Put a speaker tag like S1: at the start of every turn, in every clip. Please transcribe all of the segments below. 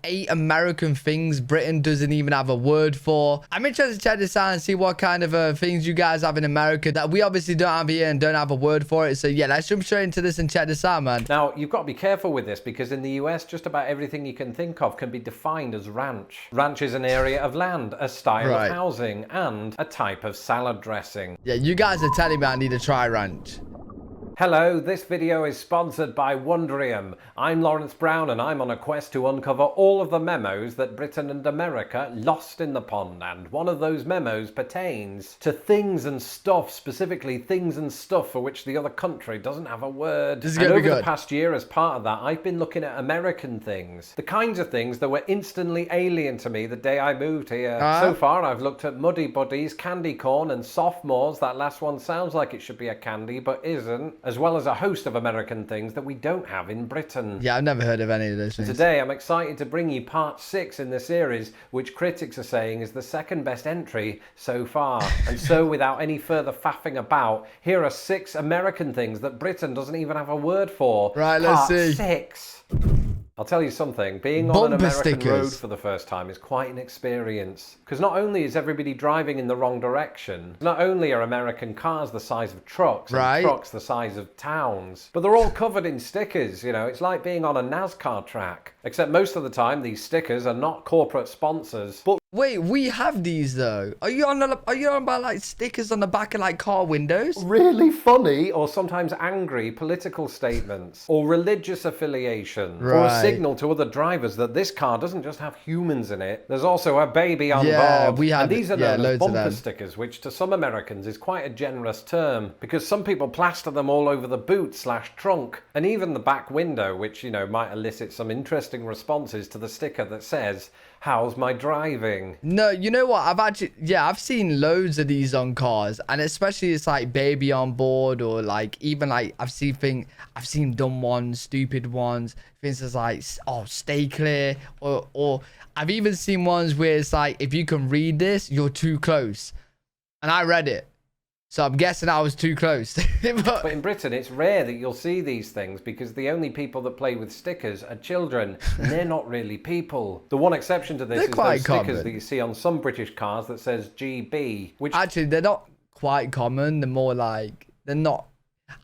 S1: 8 American things Britain doesn't even have a word for. I'm interested to check this out and see what kind of things you guys have in America that we obviously don't have here and don't have a word for it. So yeah, let's jump straight into this and check this out, man.
S2: Now, you've got to be careful with this because in the US, just about everything you can think of can be defined as ranch. Ranch is an area of land, a style of housing, and a type of salad dressing.
S1: Yeah, you guys are telling me I need to try ranch.
S2: Hello, this video is sponsored by Wondrium. I'm Lawrence Brown and I'm on a quest to uncover all of the memos that Britain and America lost in the pond, and one of those memos pertains to things and stuff, specifically things and stuff for which the other country doesn't have a word.
S1: This is
S2: and
S1: gonna be
S2: over
S1: good.
S2: the past year, as part of that, I've been looking at American things. The kinds of things that were instantly alien to me the day I moved here. So far, I've looked at Muddy Buddies, candy corn and sophomores. That last one sounds like it should be a candy, but isn't. As well as a host of American things that we don't have in Britain.
S1: Yeah, I've never heard of any of those things.
S2: Today, I'm excited to bring you part 6 in the series, which critics are saying is the second best entry so far. And so, without any further faffing about, here are 6 American things that Britain doesn't even have a word for.
S1: Right, let's see.
S2: Part 6. I'll tell you something, being on an American road for the first time is quite an experience. Because not only is everybody driving in the wrong direction, not only are American cars the size of trucks, and trucks the size of towns, but they're all covered in stickers, you know, it's like being on a NASCAR track. Except most of the time, these stickers are not corporate sponsors, but
S1: wait, we have these though. Are you on about like stickers on the back of like car windows?
S2: really funny or sometimes angry political statements or religious affiliation or a signal to other drivers that this car doesn't just have humans in it, there's also a baby on board. And these are known as bumper stickers, which to some Americans is quite a generous term because some people plaster them all over the boot / trunk and even the back window, which, you know, might elicit some interesting responses to the sticker that says, "How's my driving?"
S1: No, you know what? I've seen loads of these on cars, and especially it's like baby on board, or like even like I've seen dumb ones, stupid ones. Things is like, oh, stay clear, or I've even seen ones where it's like, if you can read this, you're too close, and I read it. So I'm guessing I was too close.
S2: But in Britain, it's rare that you'll see these things because the only people that play with stickers are children, and they're not really people. The one exception to this is those stickers that you see on some British cars that says GB, which
S1: actually they're not quite common. They're more like, they're not,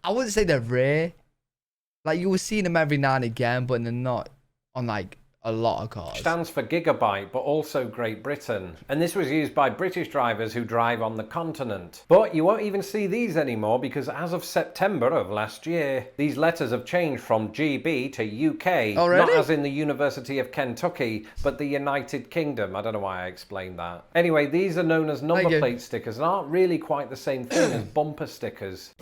S1: I wouldn't say they're rare. Like you will see them every now and again, but they're not on like a lot of cars.
S2: Stands for gigabyte, but also Great Britain. And this was used by British drivers who drive on the continent. But you won't even see these anymore because as of September of last year, these letters have changed from GB to UK.
S1: Already?
S2: Not as in the University of Kentucky, but the United Kingdom. I don't know why I explained that. Anyway, these are known as number plate stickers and aren't really quite the same thing as bumper stickers.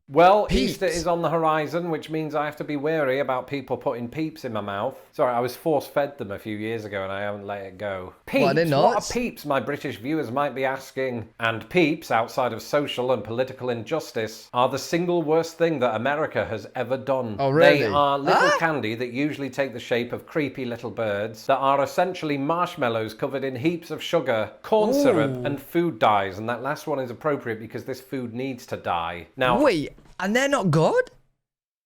S2: Well,
S1: Peeps.
S2: Easter is on the horizon, which means I have to be wary about people putting Peeps in my mouth. Sorry, I was force-fed them a few years ago and I haven't let it go. Peeps? What are Peeps, my British viewers might be asking? And Peeps, outside of social and political injustice, are the single worst thing that America has ever done.
S1: Oh, really?
S2: They are little candy that usually take the shape of creepy little birds that are essentially marshmallows covered in heaps of sugar, corn syrup, and food dyes. And that last one is appropriate because this food needs to die. Now,
S1: wait. And they're not good?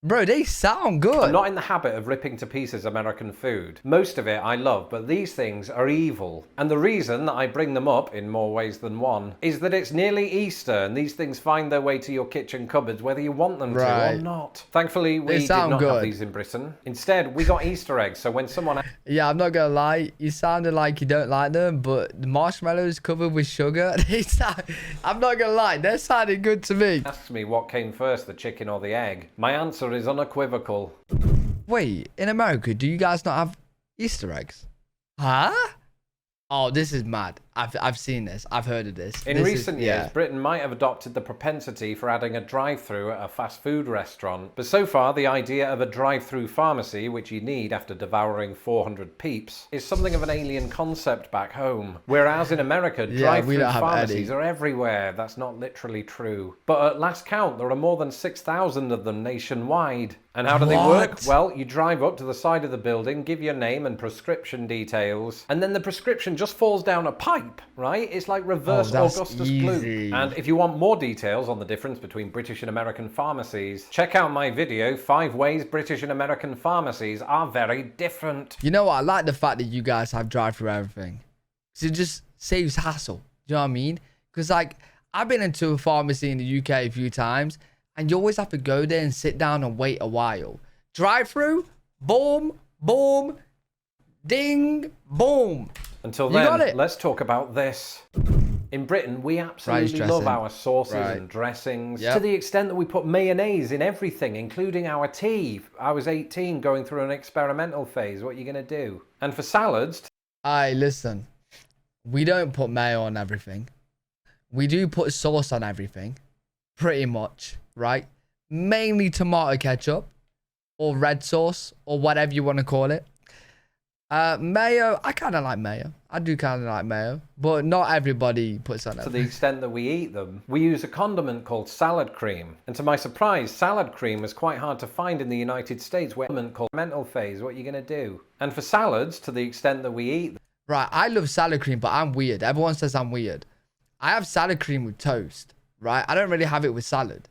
S1: Bro, they sound good.
S2: I'm not in the habit of ripping to pieces American food. Most of it I love, but these things are evil. And the reason that I bring them up, in more ways than one, is that it's nearly Easter and these things find their way to your kitchen cupboards whether you want them to or not. Thankfully, we did not have these in Britain. Instead, we got Easter eggs, so when someone...
S1: Yeah, I'm not gonna lie, you sounded like you don't like them, but the marshmallows covered with sugar, they sound... I'm not gonna lie, they're sounding good to me.
S2: Asks me what came first, the chicken or the egg. My answer is unequivocal.
S1: Wait, in America, do you guys not have Easter eggs? Huh? Oh, this is mad. I've seen this. I've heard of this.
S2: In recent years, Britain might have adopted the propensity for adding a drive-through at a fast food restaurant. But so far, the idea of a drive-through pharmacy, which you need after devouring 400 Peeps, is something of an alien concept back home. Whereas in America, drive-through pharmacies are everywhere. That's not literally true. But at last count, there are more than 6,000 of them nationwide. And how do they work? Well, you drive up to the side of the building, give your name and prescription details, and then the prescription just falls down a pipe hemp, right? It's like reverse Augustus glue. And if you want more details on the difference between British and American pharmacies, check out my video, 5 ways British and American pharmacies are very different.
S1: You know what? I like the fact that you guys have drive-through everything. Because it just saves hassle. Do you know what I mean? Because, like, I've been into a pharmacy in the UK a few times, and you always have to go there and sit down and wait a while. Drive-through, boom, boom, ding, boom.
S2: Until then, let's talk about this. In Britain, we absolutely love our sauces and dressings to the extent that we put mayonnaise in everything, including our tea. I was 18 going through an experimental phase. What are you going to do? And for salads...
S1: Listen. We don't put mayo on everything. We do put sauce on everything. Pretty much, right? Mainly tomato ketchup or red sauce or whatever you want to call it. Mayo, I kind of like mayo. I do kind of like mayo, but not everybody puts on it.
S2: To the extent that we eat them, we use a condiment called salad cream. And to my surprise, salad cream is quite hard to find in the United States, where it's called mental phase. What are you going to do? And for salads, to the extent that we eat them.
S1: Right, I love salad cream, but I'm weird. Everyone says I'm weird. I have salad cream with toast, right? I don't really have it with salad.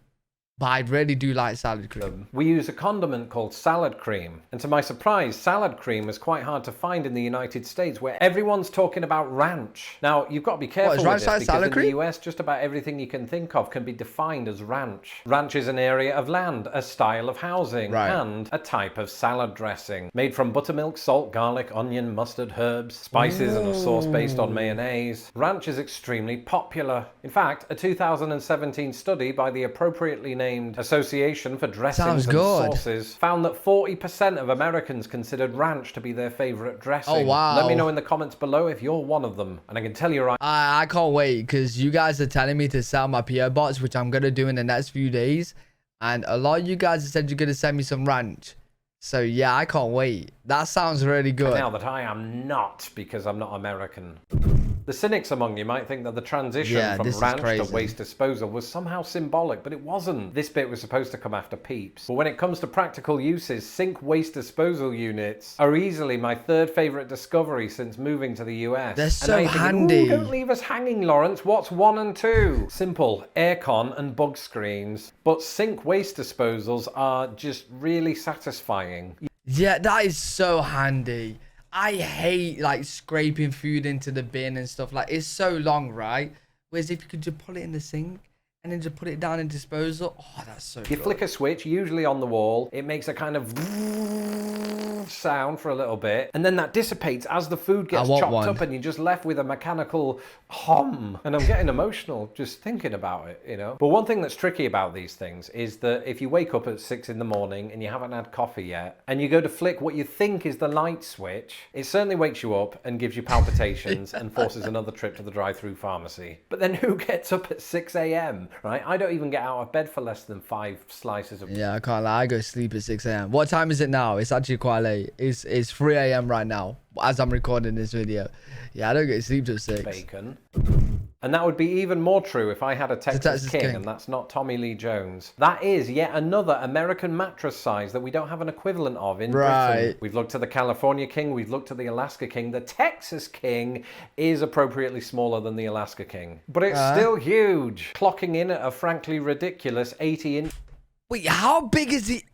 S1: But I really do like salad cream.
S2: We use a condiment called salad cream. And to my surprise, salad cream is quite hard to find in the United States, where everyone's talking about ranch. Now, you've got to be careful with this, because in the US, just about everything you can think of can be defined as ranch. Ranch is an area of land, a style of housing, and a type of salad dressing. Made from buttermilk, salt, garlic, onion, mustard, herbs, spices, and a sauce based on mayonnaise. Ranch is extremely popular. In fact, a 2017 study by the appropriately named Association for Dressings and Sauces found that 40% of Americans considered ranch to be their favorite dressing.
S1: Oh, wow.
S2: Let me know in the comments below if you're one of them. And I can tell you right...
S1: I can't wait, because you guys are telling me to sell my PO box, which I'm going to do in the next few days. And a lot of you guys have said you're going to send me some ranch. So, yeah, I can't wait. That sounds really good.
S2: Now that I am not, because I'm not American. The cynics among you might think that the transition from ranch to waste disposal was somehow symbolic, but it wasn't. This bit was supposed to come after Peeps. But when it comes to practical uses, sink waste disposal units are easily my 3rd favourite discovery since moving to the US.
S1: They're so handy.
S2: Don't leave us hanging, Lawrence. What's 1 and 2? Simple. Aircon and bug screens. But sink waste disposals are just really satisfying.
S1: Yeah, that is so handy. I hate like scraping food into the bin and stuff. Like, it's so long, right? Whereas if you could just put it in the sink and then just put it down in disposal. Oh, that's so good.
S2: You flick a switch, usually on the wall. It makes a kind of sound for a little bit. And then that dissipates as the food gets chopped up and you're just left with a mechanical hum. And I'm getting emotional just thinking about it, you know? But one thing that's tricky about these things is that if you wake up at 6 in the morning and you haven't had coffee yet, and you go to flick what you think is the light switch, it certainly wakes you up and gives you palpitations and forces another trip to the drive-through pharmacy. But then who gets up at 6 a.m., right? I don't even get out of bed for less than 5 slices of...
S1: Yeah, I can't lie. I go to sleep at 6 a.m. What time is it now? It's actually quite late. It's 3 a.m. right now as I'm recording this video. Yeah, I don't get to sleep till 6.
S2: Bacon. And that would be even more true if I had a Texas King, and that's not Tommy Lee Jones. That is yet another American mattress size that we don't have an equivalent of in Britain. We've looked to the California King, we've looked to the Alaska King. The Texas King is appropriately smaller than the Alaska King, but it's still huge, clocking in at a frankly ridiculous 80 inch.
S1: Wait, how big is the...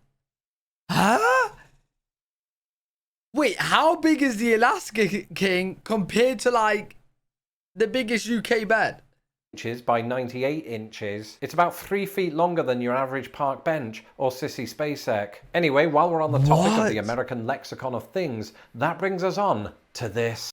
S1: Huh? Wait, how big is the Alaska King compared to, like, the biggest UK bed?
S2: Inches by 98 inches. It's about 3 feet longer than your average park bench or Sissy Spacek. Anyway, while we're on the topic of the American lexicon of things, that brings us on to this.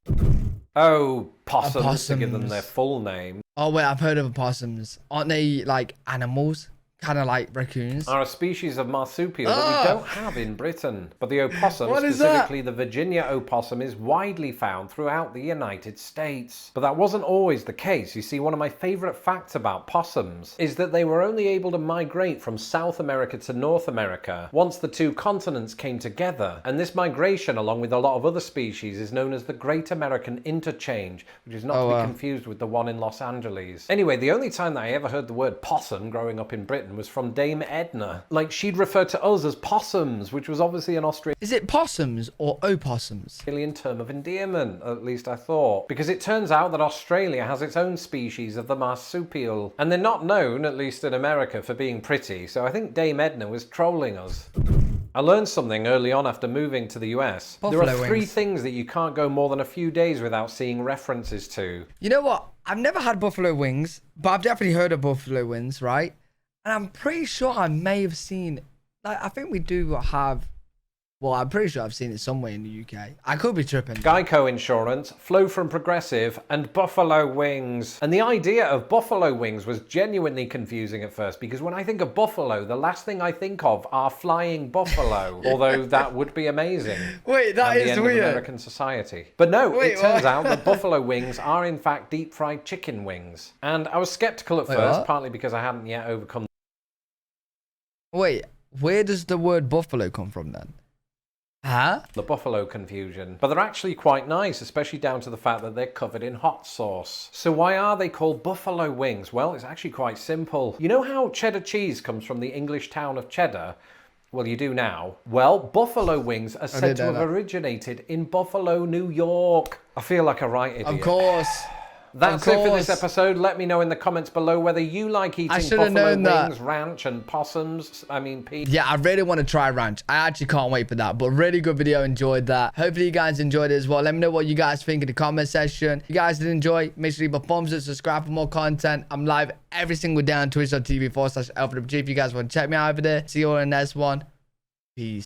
S2: Oh, possums, to give them their full name.
S1: Oh, wait, I've heard of opossums. Aren't they, like, animals? Kind of like raccoons.
S2: Are a species of marsupial that we don't have in Britain. But the opossum, specifically the Virginia opossum, is widely found throughout the United States. But that wasn't always the case. You see, one of my favourite facts about possums is that they were only able to migrate from South America to North America once the 2 continents came together. And this migration, along with a lot of other species, is known as the Great American Interchange, which is not to be confused with the one in Los Angeles. Anyway, the only time that I ever heard the word possum growing up in Britain written was from Dame Edna. Like, she'd refer to us as possums, which was obviously an Australian...
S1: Is it possums or opossums?
S2: ...term of endearment, at least I thought. Because it turns out that Australia has its own species of the marsupial. And they're not known, at least in America, for being pretty. So I think Dame Edna was trolling us. I learned something early on after moving to the US.
S1: Buffalo
S2: there are three
S1: wings.
S2: things that you can't go more than a few days without seeing references to.
S1: You know what? I've never had buffalo wings, but I've definitely heard of buffalo wings, right? And I'm pretty sure I may have seen, like, I think we do have, well, I'm pretty sure I've seen it somewhere in the UK. I could be tripping.
S2: Geico Insurance, Flow from Progressive, and Buffalo Wings. And the idea of Buffalo Wings was genuinely confusing at first, because when I think of buffalo, the last thing I think of are flying buffalo. Although that would be amazing.
S1: Wait, that is
S2: the end
S1: weird.
S2: Of American society. But no,
S1: Wait,
S2: it turns
S1: what?
S2: out that buffalo wings are in fact deep fried chicken wings. And I was skeptical at first,
S1: what?
S2: partly because I hadn't yet overcome...
S1: Wait, where does the word buffalo come from then? Huh?
S2: The buffalo confusion. But they're actually quite nice, especially down to the fact that they're covered in hot sauce. So why are they called buffalo wings? Well, it's actually quite simple. You know how cheddar cheese comes from the English town of Cheddar? Well, you do now. Well, buffalo wings are said to have originated in Buffalo, New York. I feel like a right idiot.
S1: Of course.
S2: That's it for this episode. Let me know in the comments below whether you like eating buffalo wings, ranch, and possums. I mean, Peeps.
S1: Yeah, I really want to try ranch. I actually can't wait for that. But really good video. Enjoyed that. Hopefully you guys enjoyed it as well. Let me know what you guys think in the comment section. If you guys did enjoy, make sure you leave a thumbs up, subscribe for more content. I'm live every single day on twitch.tv/LFG if you guys want to check me out over there. See you all in the next one. Peace.